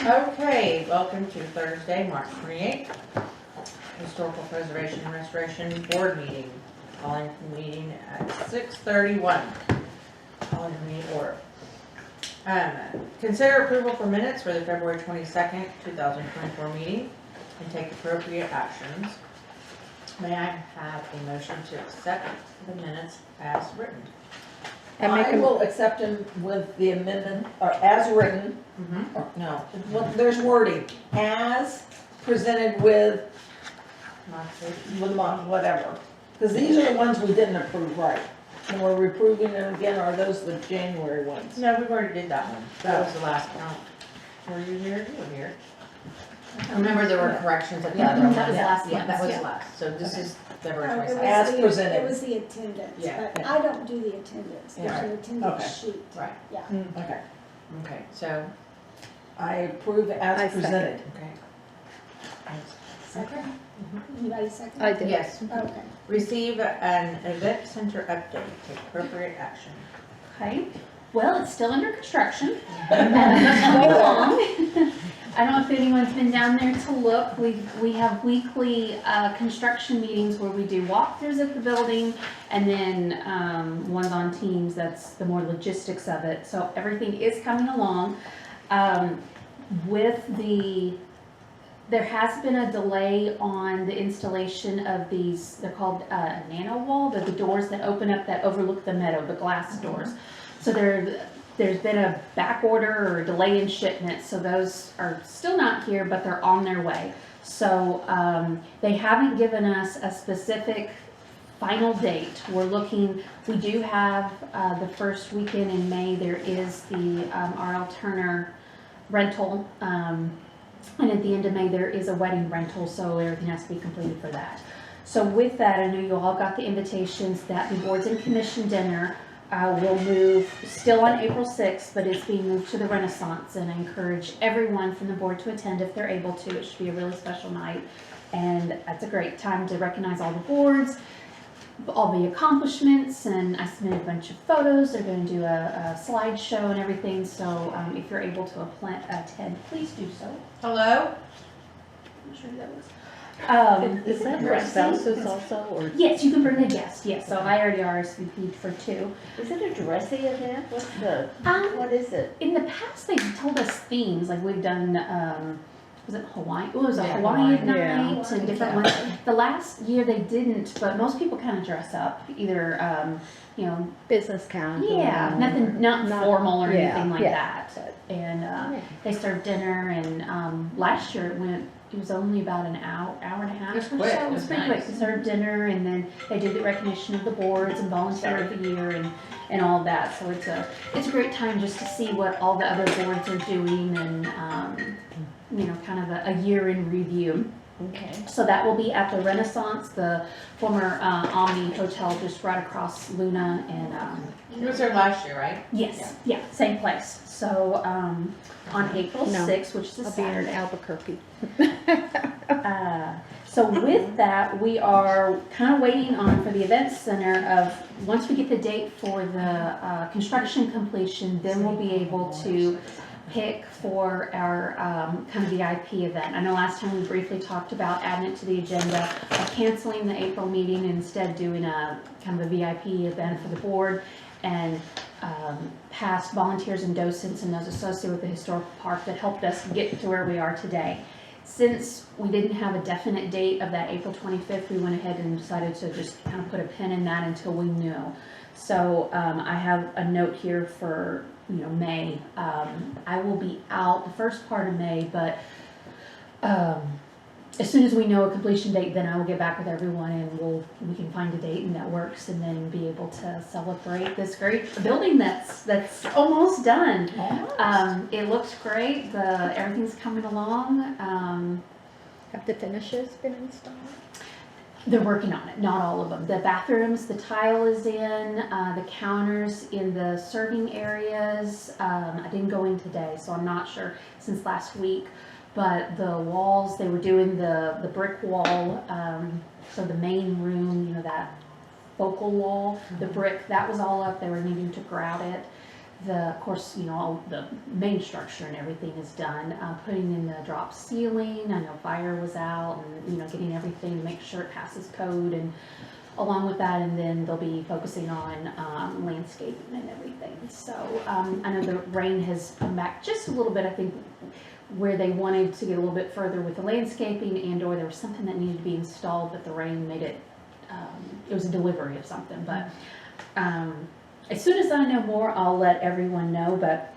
Okay, welcome to Thursday, March 28th, Historical Preservation and Restoration Board Meeting. Calling the meeting at 6:31. Calling the meeting order. Consider approval for minutes for the February 22nd, 2024 meeting and take appropriate actions. May I have a motion to accept the minutes as written? I will accept them with the amendment, or as written, No. well, there's wording, as presented with whatever. Because these are the ones we didn't approve, right? And we're approving them again, or are those the January ones? No, we've already did that one. That was the last count. Were you here? You were here. I remember there were corrections at the other one. That was last Yeah, month, that was yeah. last. So this is February Oh, it was 22nd. As the- presented. It was the attendance, Yeah. but I don't do the attendance, there's Yeah. an attendance Okay. sheet, Right. yeah. Okay. Okay, so, I approve as presented. okay. Second? Anybody second? I did. Yes. Okay. Receive an event center update. Take appropriate action. Okay, well, it's still under construction. It's coming along. I don't know if anyone's been down there to look. We have weekly construction meetings where we do walkthroughs of the building and then ones on Teams. That's the more logistics of it. So everything is coming along. There has been a delay on the installation of these, they're called nano wall, they're the doors that open up that overlook the meadow, the glass doors. So there's been a back order or a delay in shipment, so those are still not here, but they're on their way. So they haven't given us a specific final date. We do have the first weekend in May, there is the R.L. Turner rental. And at the end of May, there is a wedding rental, so everything has to be completed for that. So with that, I know you all got the invitations that the Boards and Commission dinner will move still on April 6th, but it's being moved to the Renaissance, and I encourage everyone from the board to attend if they're able to. It should be a really special night, and that's a great time to recognize all the boards, all the accomplishments, and I submitted a bunch of photos. They're going to do a slideshow and everything, so if you're able to attend, please do so. Hello? I'm sure that was. Is that for spouses also, or Yes, you can bring a guest, yes, so I already RSVP'd for 2. is it a dressy event? What's the, Um, what is it? In the past, they've told us themes, like we've done, was it Hawaii? It was a Yeah, Hawaiian Hawaiian, yeah. night and different ones. The last year they didn't, but most people kind of dress up, either, Business casual? yeah, nothing, not formal or anything like yeah. that. And they served dinner, and last year it was only about an hour and a half It was or quick. so. It It was was pretty nice. quick. They served dinner, and then they did the recognition of the boards and volunteer of the year and all of that. So it's a great time just to see what all the other boards are doing and kind of a year in review. Okay. So that will be at the Renaissance, the former Omni Hotel just right across Luna, and You was there last year, right? yes, yeah, same place. So on April No. 6th, which is a I'll be here in Saturday. Albuquerque. So with that, we are kind of waiting on for the event center of, once we get the date for the construction completion, then we'll be able to pick for our kind of VIP event. I know last time we briefly talked about adding it to the agenda of canceling the April meeting and instead doing a kind of a VIP event for the board and past volunteers and docents and those associated with the historical park that helped us get to where we are today. Since we didn't have a definite date of that April 25th, we went ahead and decided to just kind of put a pin in that until we knew. So I have a note here for May. I will be out the first part of May, but as soon as we know a completion date, then I will get back with everyone and we can find a date and that works, and then be able to celebrate this great building that's almost done. It looks great. Everything's coming along. Have the finishes been installed? They're working on it, not all of them. The bathrooms, the tile is in, the counters in the serving areas. I didn't go in today, so I'm not sure since last week. But the walls, they were doing the brick wall, so the main room, that focal wall, the brick, that was all up. They were needing to grout it. of course, all the main structure and everything is done. Putting in the drop ceiling, I know fire was out, and getting everything to make sure it passes code, and along with that, and then they'll be focusing on landscaping and everything. So I know the rain has come back just a little bit. I think where they wanted to get a little bit further with the landscaping, and/or there was something that needed to be installed, but the rain made it. It was a delivery of something, but. As soon as I know more, I'll let everyone know, but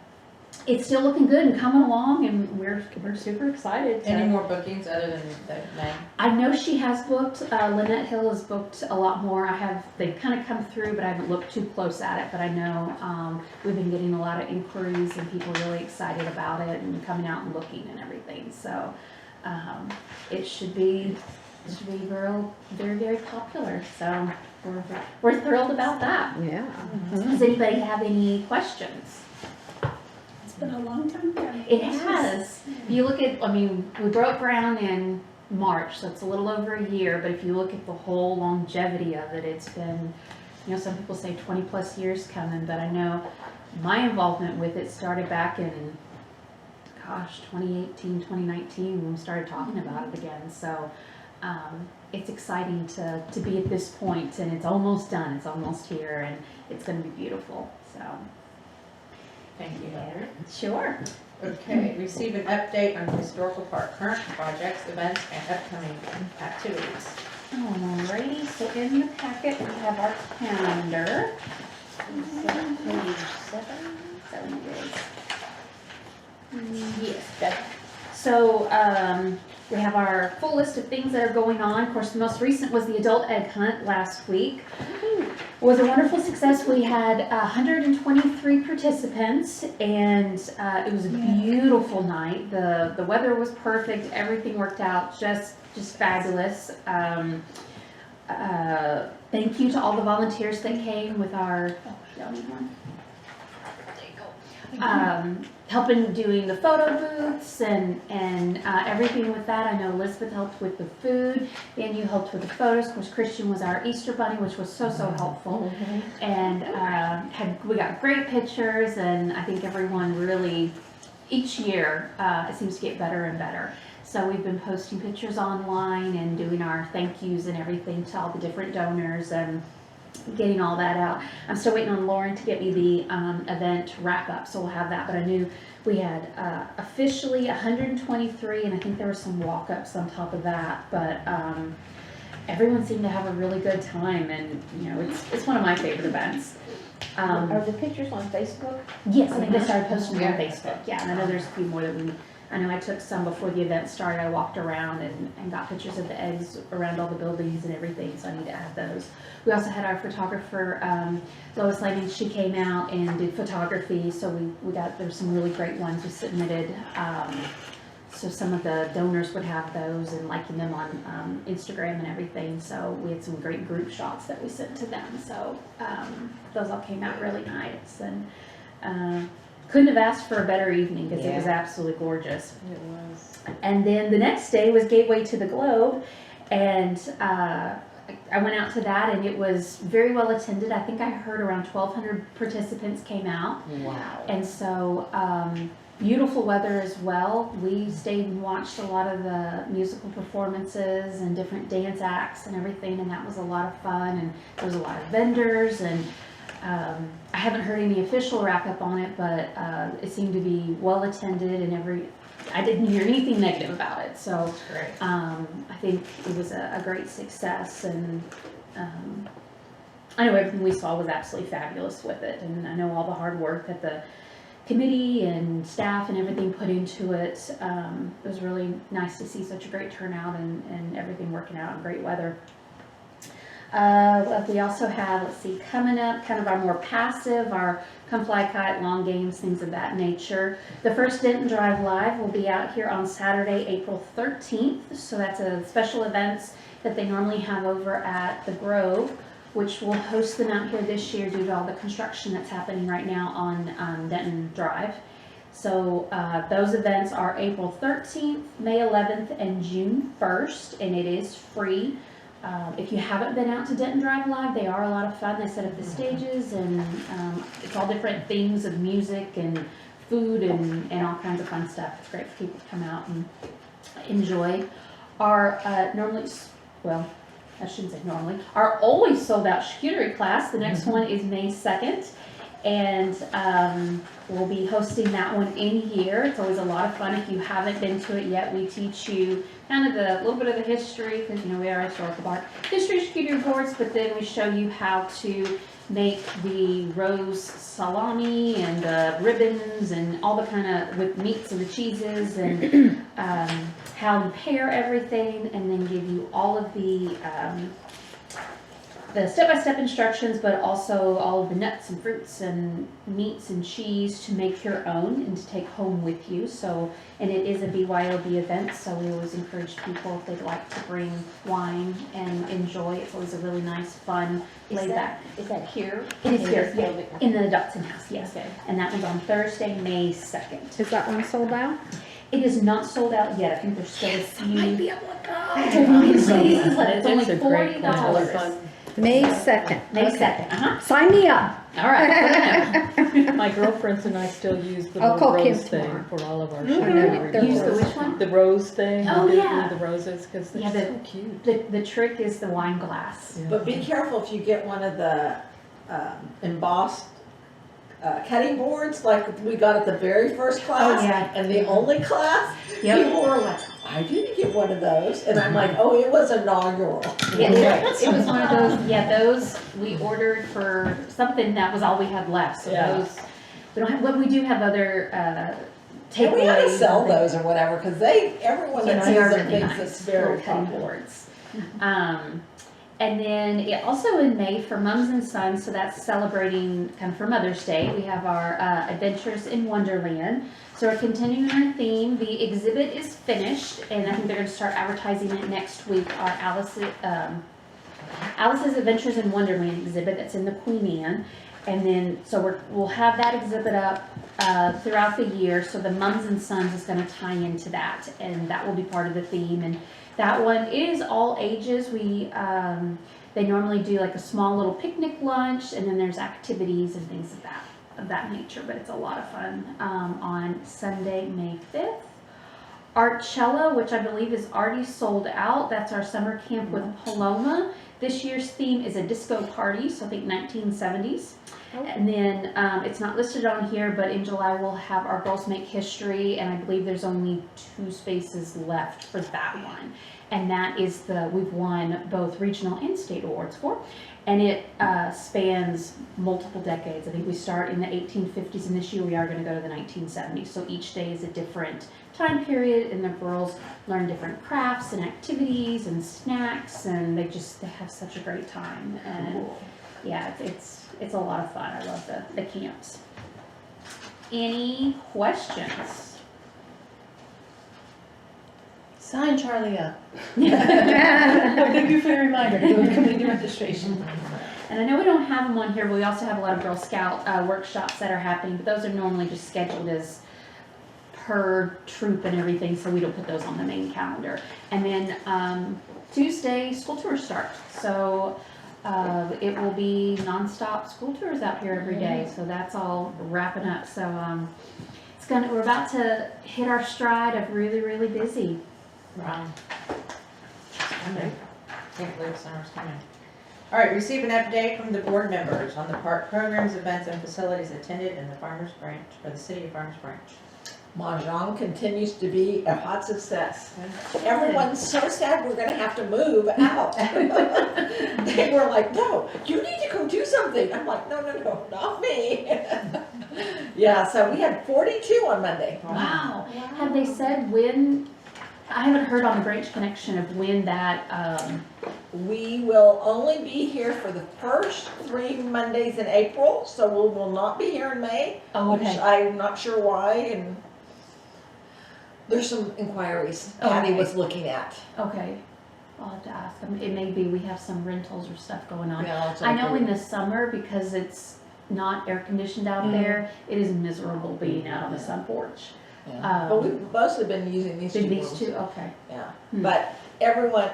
it's still looking good and coming along, and we're super excited. Any more bookings other than May? I know she has booked, Lynette Hill has booked a lot more. They've kind of come through, but I haven't looked too close at it, but I know, we've been getting a lot of inquiries and people really excited about it and coming out and looking and everything, so, it should be very, very popular, so we're thrilled about that. Yeah. Does anybody have any questions? It's been a long time coming. It has. If you look at, we broke ground in March, so it's a little over a year, but if you look at the whole longevity of it, it's been, some people say 20 plus years coming, but I know my involvement with it started back in, 2018, 2019, when we started talking about it again, so it's exciting to be at this point, and it's almost done, it's almost here, and it's going to be beautiful, so. Thank you, Heather. Sure. Okay, receive an update on Historical Park current projects, events, and upcoming activities. Alrighty, so in the packet we have our calendar. Page 7 it is. Yes. So we have our full list of things that are going on. Of course, the most recent was the adult egg hunt last week. It was a wonderful success. We had 123 participants, and it was a beautiful night. The weather was perfect. Everything worked out just fabulous. Thank you to all the volunteers that came with our. Helping doing the photo booths and everything with that. I know Elizabeth helped with the food, and you helped with the photos. Of course, Christian was our Easter bunny, which was so helpful. And we got great pictures, and I think everyone really, each year, it seems to get better and better. So we've been posting pictures online and doing our thank yous and everything to all the different donors and getting all that out. I'm still waiting on Lauren to get me the event wrap up, so we'll have that. But I knew we had officially 123, and I think there were some walk-ups on top of that. But everyone seemed to have a really good time, and it's one of my favorite events. Are the pictures on Facebook? Yes, I think they started posting them on Yeah. Facebook. Yeah, and I know there's a few more that I know I took some before the event started. I walked around and got pictures of the eggs around all the buildings and everything, so I need to add those. We also had our photographer, Lois Lanning. She came out and did photography, so there's some really great ones we submitted. So some of the donors would have those and liking them on Instagram and everything. So we had some great group shots that we sent to them. So those all came out really nice, and couldn't have asked for a better evening because it was absolutely gorgeous. It was. And then the next day was Gateway to the Globe, and I went out to that, and it was very well attended. I think I heard around 1,200 participants came out. Wow. And so beautiful weather as well. We stayed and watched a lot of the musical performances and different dance acts and everything, and that was a lot of fun. And there was a lot of vendors, and I haven't heard any official wrap up on it, but it seemed to be well attended, and I didn't hear anything negative about it. So That's great. I think it was a great success, and I know everything we saw was absolutely fabulous with it, and I know all the hard work that the committee and staff and everything put into it. It was really nice to see such a great turnout and everything working out in great weather. We also have, coming up, kind of our more passive, our Come Fly Kite, long games, things of that nature. The first Denton Drive Live will be out here on Saturday, April 13th. So that's a special events that they normally have over at the Grove, which will host them out here this year due to all the construction that's happening right now on Denton Drive. So those events are April 13th, May 11th, and June 1st, and it is free If you haven't been out to Denton Drive Live, they are a lot of fun. They set up the stages and it's all different themes of music and food and all kinds of fun stuff. It's great for people to come out and enjoy. Our normally, well, I shouldn't say normally, our always sold out charcuterie class. The next one is May 2nd. And we'll be hosting that one in here. It's always a lot of fun. If you haven't been to it yet, we teach you kind of a little bit of the history, because we are a historical bar. History charcuterie boards, but then we show you how to make the rose salami and the ribbons and all the kind of, with meats and the cheeses and how to pair everything, and then give you all of the step-by-step instructions, but also all of the nuts and fruits and meats and cheese to make your own and to take home with you. So, and it is a BYOB event, so we always encourage people if they'd like to bring wine and enjoy. It's always a really nice, fun, laid back. Is that here? It is here, yeah, Yeah. in the Dotson House, yes. Okay. And that one's on Thursday, May 2nd. Is that one sold out? It is not sold out yet. I think there's still a few. Might be able to go. It's only $40. May 2nd. May 2nd, Sign me up. All right. My girlfriends and I still use the I'll little call Kim rose thing tomorrow. for all of our Mhm. charcuterie. Use the which one? The rose thing. Oh, we do yeah. The roses, because they're Yeah, so cute. The trick is the wine glass. Yeah. But be careful if you get one of the embossed cutting boards like we got at the very first class. yeah. And the only class, Yep. people were like, I didn't get one of those. And I'm like, oh, it was inaugural. Yeah, it was one of those, those we ordered for something that was all we had left, so Yeah. those, we don't have, but we do have other, takeaways. And we had to sell and things. those or whatever, because everyone that Yeah, sees they are them really thinks nice, it's very little cutting popular. boards. And then also in May for Mums and Sons, so that's celebrating kind of for Mother's Day, we have our Adventures in Wonderland. So we're continuing our theme. The exhibit is finished, and I think they're going to start advertising it next week. Our Alice's Adventures in Wonderland exhibit that's in the Queen Anne. And then, so we'll have that exhibit up throughout the year. So the Mums and Sons is going to tie into that, and that will be part of the theme. And that one, it is all ages. They normally do like a small little picnic lunch, and then there's activities and things of that nature, but it's a lot of fun on Sunday, May 5th. Artcella, which I believe is already sold out. That's our summer camp with Paloma. This year's theme is a disco party, so I think 1970s. And then it's not listed on here, but in July we'll have our Girls Make History, and I believe there's only 2 spaces left for that one. And that is we've won both regional and state awards for, and it spans multiple decades. I think we start in the 1850s, and this year we are going to go to the 1970s. So each day is a different time period, and the girls learn different crafts and activities and snacks, and they have such a great time. And yeah, it's a lot of fun. I love the camps. Any questions? Sign Charlie up. Thank you for the reminder to go complete the registration. And I know we don't have them on here, but we also have a lot of Girl Scout workshops that are happening, but those are normally just scheduled as per troop and everything, so we don't put those on the main calendar. And then Tuesday, school tours start. So it will be nonstop school tours out here every day, so that's all wrapping up. So we're about to hit our stride of really, really busy. Wow. Can't believe summer's coming. All right, receive an update from the board members on the park programs, events, and facilities attended in the Farmers Branch, or the city of Farmers Branch. Mahjong continues to be a hot success. Everyone's so sad we're gonna have to move out. They were like, no, you need to go do something. I'm like, no, not me. Yeah, so we had 42 on Monday. Wow. Have they said when? I haven't heard on the Branch Connection of when that, We will only be here for the first 3 Mondays in April, so we will not be here in May, oh, which okay. I'm not sure why, and there's some inquiries Patty Okay. was looking at. Okay. I'll have to ask them. It may be we have some rentals or stuff going on. Yeah, it's I know okay. in the summer, because it's not air conditioned out there, it is miserable being out on the sun porch. Yeah. But we've mostly been using these two Did these rooms. two? Okay. Yeah, Hmm. but everyone,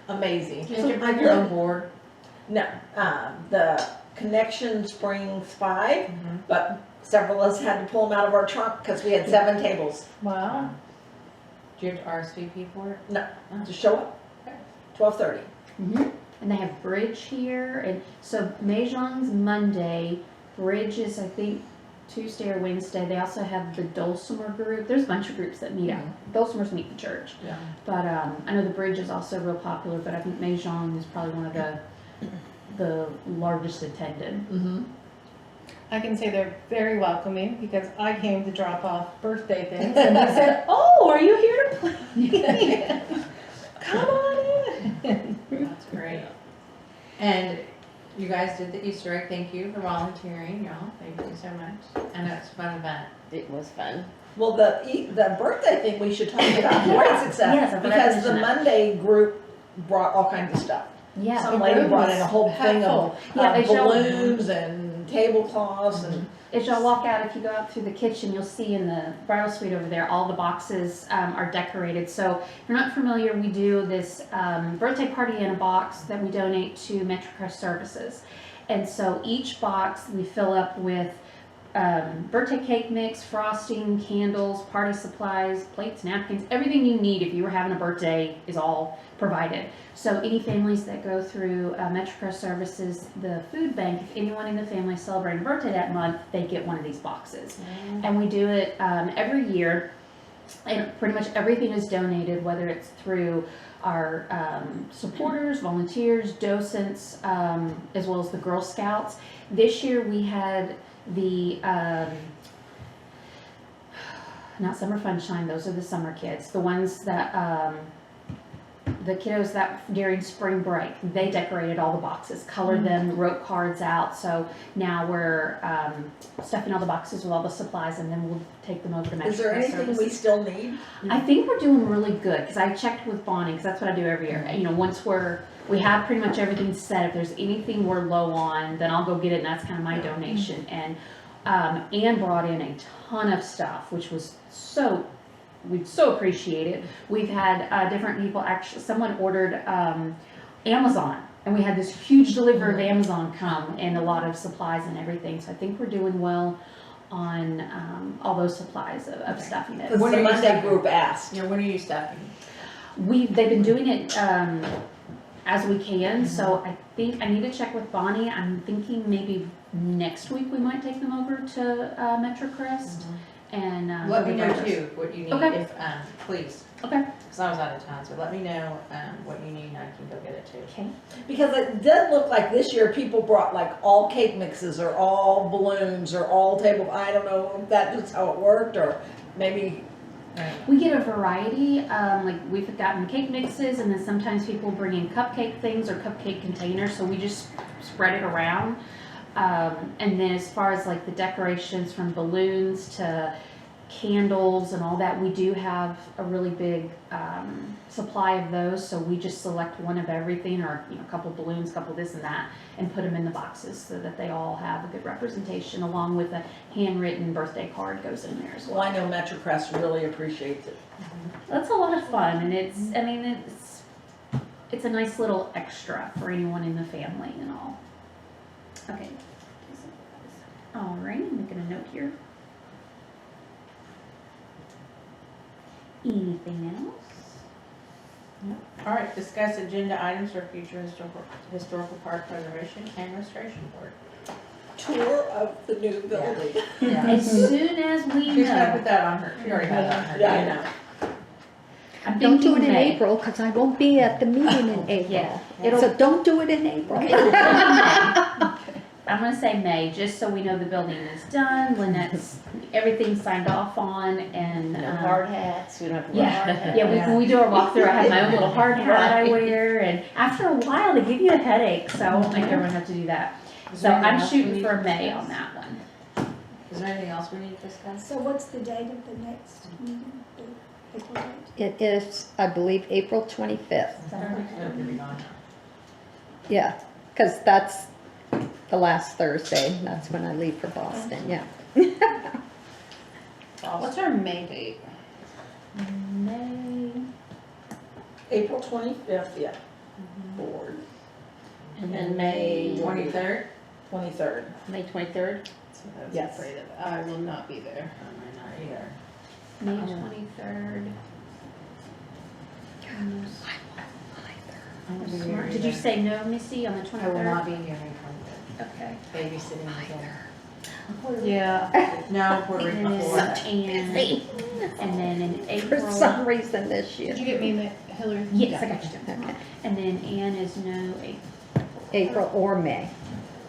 amazing. Did you bring your own board? No, the Connection Springs 5, Mhm. but several of us had to pull them out of our trunk because we had 7 tables. Wow. Do you have to RSVP for it? No, just show up, 12:30. And they have Bridge here, and so Mahjong's Monday, Bridge is, I think, Tuesday or Wednesday. They also have the Dulcimer group. There's a bunch of groups that meet out. Dulcimers meet the church. Yeah. But I know the Bridge is also real popular, but I think Mahjong is probably one of the largest attended. Mm-hmm. I can say they're very welcoming because I came to drop off birthday things and they said, "Oh, are you here to play? Come on in." That's great. And you guys did the Easter egg. Thank you for volunteering, y'all. Thank you so much. And it's a fun event. It was fun. Well, the birthday thing, we should talk about great success. Yes, I forgot to Because the mention that. Monday group brought all kinds of stuff. Yeah. Some lady brought in a whole thing of Yeah, they show- balloons and tablecloths and. As y'all walk out, if you go out through the kitchen, you'll see in the bridal suite over there, all the boxes are decorated. So if you're not familiar, we do this birthday party in a box that we donate to MetroCrest Services. And so each box we fill up with birthday cake mix, frosting, candles, party supplies, plates, napkins, everything you need if you were having a birthday is all provided. So any families that go through MetroCrest Services, the food bank, if anyone in the family is celebrating a birthday that month, they get one of these boxes. And we do it every year, and pretty much everything is donated, whether it's through our supporters, volunteers, docents, as well as the Girl Scouts. This year we had the not Summer Funshine, those are the summer kids, the ones that the kiddos that during spring break, they decorated all the boxes, colored them, wrote cards out. So now we're stuffing all the boxes with all the supplies, and then we'll take them over to MetroCrest Is there anything Services. we still need? I think we're doing really good, because I checked with Bonnie, because that's what I do every year. You know, once we have pretty much everything set, if there's anything we're low on, then I'll go get it, and that's kind of my donation. And Anne brought in a ton of stuff, which was we so appreciate it. We've had different people, actually, someone ordered Amazon, and we had this huge delivery of Amazon come, and a lot of supplies and everything. So I think we're doing well on all those supplies of stuffing it. Because When the are you Monday stuffing? group asked. Yeah, when are you stuffing? They've been doing it as we can, so I think I need to check with Bonnie. I'm thinking maybe next week we might take them over to MetroCrest and Let me know for the too what you need, Okay. if, please. Okay. Because I was out of town, so let me know what you need and I can go get it too. Okay. Because it does look like this year people brought like all cake mixes or all balloons or all table, I don't know if that is how it worked or maybe. We get a variety, like we've gotten cake mixes, and then sometimes people bring in cupcake things or cupcake containers, so we just spread it around. And then as far as like the decorations, from balloons to candles and all that, we do have a really big supply of those, so we just select one of everything, or a couple balloons, couple this and that, and put them in the boxes so that they all have a good representation, along with a handwritten birthday card goes in there as well. Well, I know MetroCrest really appreciates it. That's a lot of fun, and it's a nice little extra for anyone in the family and all. Okay. All right, I'm making a note here. Anything else? All right, discuss agenda items for future historical park preservation and restoration board. Tour of the new building. As soon as we She's gonna know. put that on her, she already has that on her. Yeah, I know. I'm Don't do it thinking in May. April, because I won't be at the meeting in April. Yeah, it'll, So don't do it in April. it'll be May. I'm gonna say May, just so we know the building is done, Lynette's, everything's signed off on, and. No hard hats, we don't have to wear hard Yeah, hats. yeah, when we do our walkthrough, I have my own little hard hat I wear, and after a while, they give you a headache, so I won't make everyone have to do that. Is So there anything I'm else we shooting need for to May discuss? on that one. Is there anything else we need to discuss? So what's the date of the next meeting? The April date? It is, I believe, April 25th. It'll be gone now. Yeah, because that's the last Thursday. That's when I leave for Boston, yeah. What's our May date? May, April 25th, yeah. board. And then May. 23rd? 23rd. May 23rd? That's what I was Yes. afraid of. I will not be there. I might not either. May 23rd. Smart. Did you say no, Missy, on the 23rd? I will not be here May 23rd. Okay. Babysitting again. Yeah. No, Puerto Rico And before that. and then in For April. some reason this year. Did you get me, Hillary? Yes, I got you. Okay. And then Ann is no April. April or May.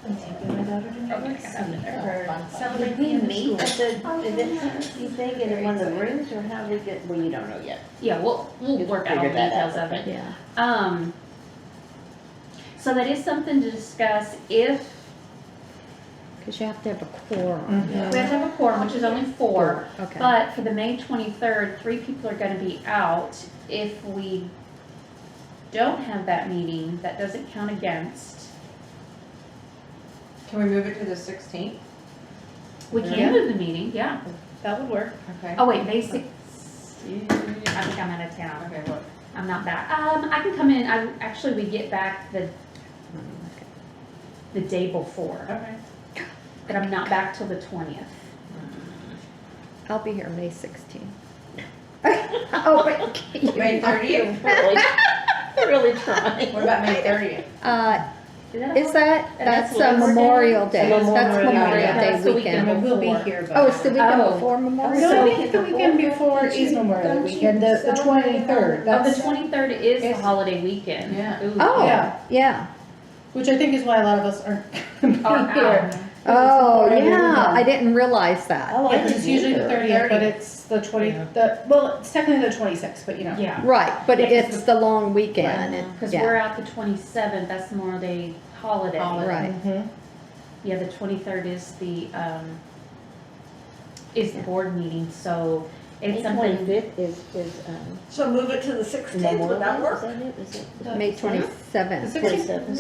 I'm taking my daughter to New York Okay, City got it. for Did we meet at the event, you think, in one of the rooms, or how we get, well, you don't know yet. Yeah, we'll You'll work out all the figure that out, details of it. Yeah. So that is something to discuss if, Because you have to have a quorum. Mhm. we have to have a quorum, which is only 4. Okay. But for the May 23rd, 3 people are gonna be out. If we don't have that meeting, that doesn't count against. Can we move it to the 16th? We Yeah. can move the meeting, yeah. that would work. Okay. Oh, wait, May 6th, I think I'm out of town. Okay, what? I'm not back. I can come in, actually, we get back the day before, Okay. but I'm not back till the 20th. I'll be here May 16th. Oh, wait. May 30th? Really trying. What about May 30th? Is that, that's a Labor Day? Memorial Day. That's That's Memorial Memorial Day. Day That's the weekend. weekend. We'll be Before. here, but. Oh, it's the weekend Oh. before Memorial No, Day? I think the weekend before is Memorial Weekend, the 23rd. Oh, the That's, 23rd is the It's- holiday weekend. Yeah. Ooh. Oh, Yeah. yeah. which I think is why a lot of us aren't Are gonna be here. out. Oh, Memorial yeah, Weekend. I didn't realize that. Oh, I Yeah, 'cause didn't it's usually the either. 30th, but it's the 20, well, it's technically the 26th, but you know. Yeah, Right, but Yeah, 'cause it's the long weekend. Right. because Yeah. we're out the 27th, that's Memorial Day holiday. Right. Mhm. Yeah, the 23rd is the board meeting, so May it's something. 25th is, So move it to the 16th, would that work? Is that it? Is it? May The 27th. 16th.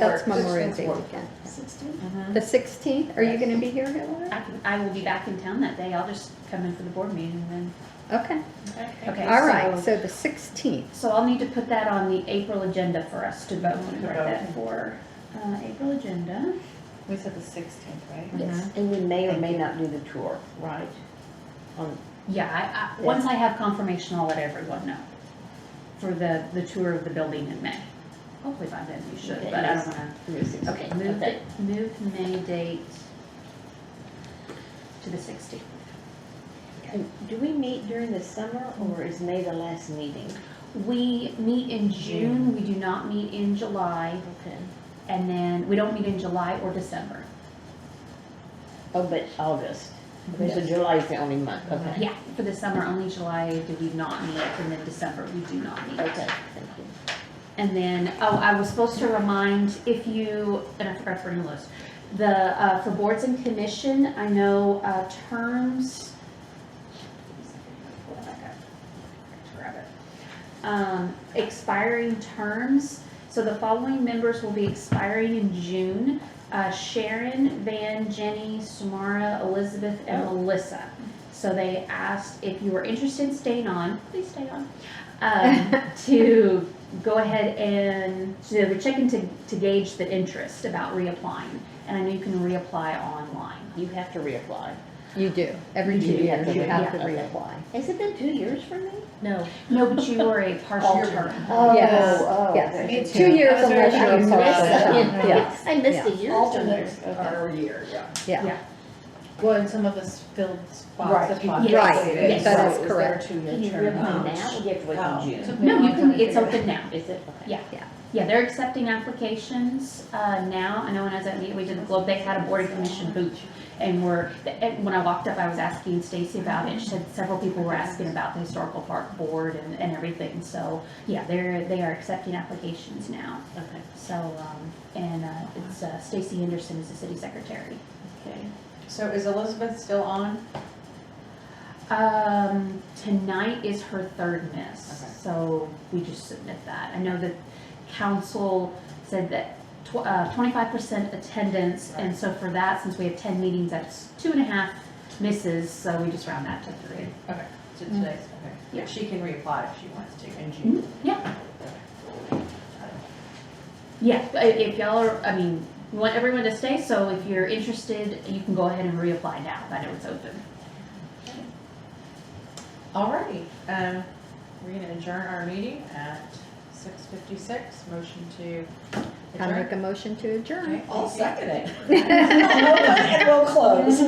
That's Memorial 16th Day work. weekend. 16th? Mhm. The 16th, are you gonna be here, Hillary? I will be back in town that day, I'll just come in for the board meeting and Okay, then. Okay, all right, so- so the 16th. So I'll need to put that on the April agenda for us to vote, To write vote. that for, April agenda. We said the 16th, right? Yes, and we may or may not do the tour, right? On, Yeah, once I have confirmation, I'll let everyone know for the tour of the building in May. Hopefully by then we should, Okay, but I yes. don't wanna. the 16th. Okay, move the May date to the 16th. And do we meet during the summer, or is May the last meeting? We meet in June, we do not meet in July, Okay. and then we don't meet in July or December. Oh, but August. Okay, so July is the only month, okay. Yeah, for the summer, only July do we not meet, and then December we do not meet. Okay, thank you. And then, I was supposed to remind if you, and I forgot to bring the list, for boards and commission, I know, terms. Pull that back up. Grab it. Expiring terms, so the following members will be expiring in June. Sharon, Van, Jenny, Samara, Elizabeth, and Melissa. So they asked if you were interested in staying on, please stay on, to go ahead and, so they were checking to gauge the interest about reapplying. And I know you can reapply online. You have to reapply. You do, every You 2 do, years you have to yeah, okay. reapply. Has it been 2 years for me? No, but you were a partial term. Yes, Oh, yes. okay. Me too. 2 years I was very unless you're sure. partial. Yes, I missed the yeah. years. Alternates Okay. are a year, yeah. yeah, Well, and some of us filled spots Right. that people. Yes. right, Yes. that is So correct. Can you Is there a 2-year reapply term? now, or do you have to wait Oh. till June? No, you can, it's open now. Is it? Okay. Yeah, they're accepting applications now. I know when I was at meeting, we did the Globe, they had a board and commission booth. And when I walked up, I was asking Stacy about it. She said several people were asking about the historical park board and everything. So, yeah, they are accepting applications now. Okay. So, it's Stacy Henderson is the city secretary. Okay. So is Elizabeth still on? Tonight is her third miss, Okay. so we just submit that. I know that council said that 25% attendance, and so for that, since we have 10 meetings, that's 2.5 misses, so we just round that to 3. Okay, so today's, okay. Yeah. She can reapply if she wants to in June. Yeah, Yeah, if y'all are, I mean, we want everyone to stay, so if you're interested, you can go ahead and reapply now. I know it's open. Alrighty, we're gonna adjourn our meeting at 6:56. Motion to I'll make adjourn. a motion to adjourn. Okay, I'll thank you. second it. Open and we'll close.